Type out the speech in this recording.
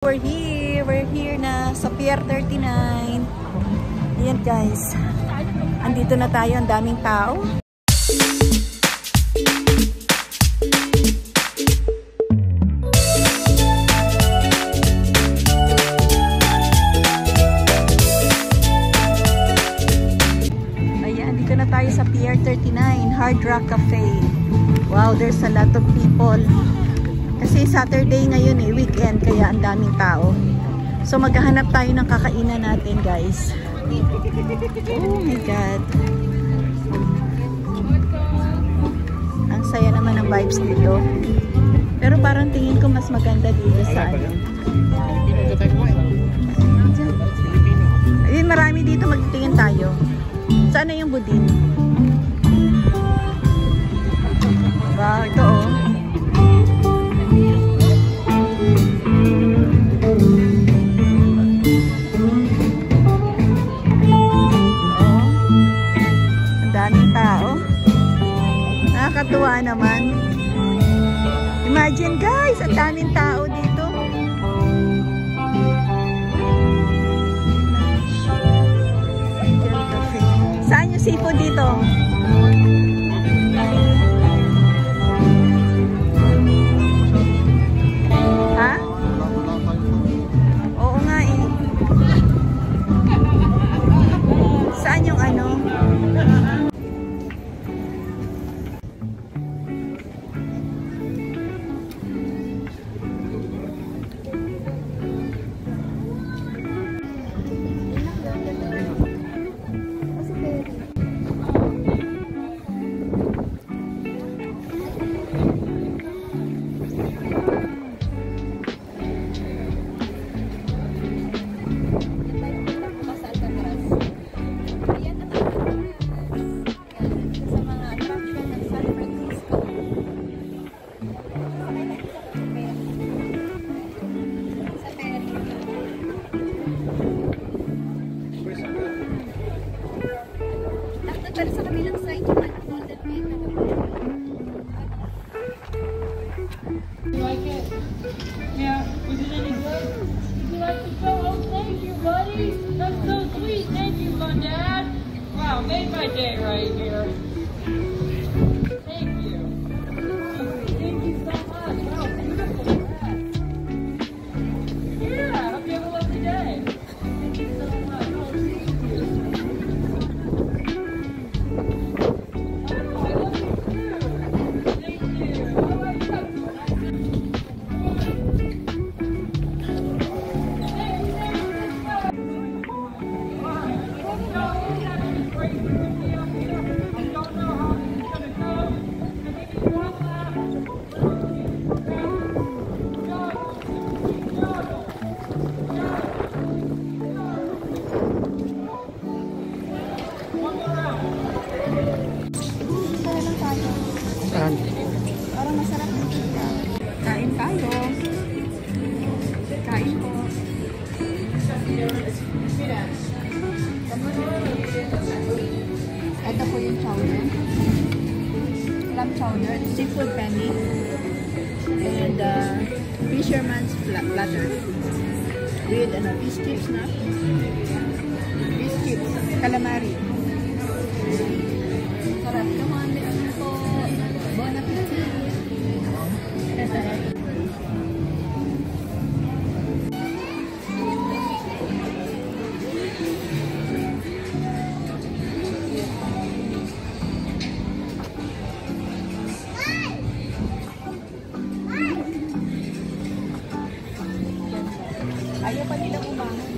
We're here na sa Pier 39. Ayan guys, andito na tayo, ang daming tao. Ayan, dito na tayo sa Pier 39, Hard Rock Cafe. Wow, there's a lot of people. Kasi Saturday ngayon weekend, kaya ang daming tao. So maghahanap tayo ng kakainan natin guys. Oh my God. Ang saya naman ng vibes dito. Pero parang tingin ko mas maganda dito sa ano. Ayun, marami dito, magtingin tayo. Saan na yung budin? Wow, ito oh. Nakakatuwa naman. Imagine guys, ang daming tao dito. Saan yung seafood dito? Ha? Oo nga eh. Saan yung ano? Pero sa kabilang side, yung unfolded paper. You like it? Yeah. Was it any good? Did you like the show? Oh, thank you, buddy. That's so sweet. Thank you, my dad. Wow, made my day right here. Thank you. Thank you so much. Wow, beautiful. Yeah, hope you have a lovely day. Thank you so much. Parang masarap dito. Kain tayo. Kain po. Ito po yung chowder. Clam chowder, seafood penny, and fisherman's platter. With fish chips na. Fish chips, calamari. Sarap naman. Bon appetit! Ayaw pa nilang umangon.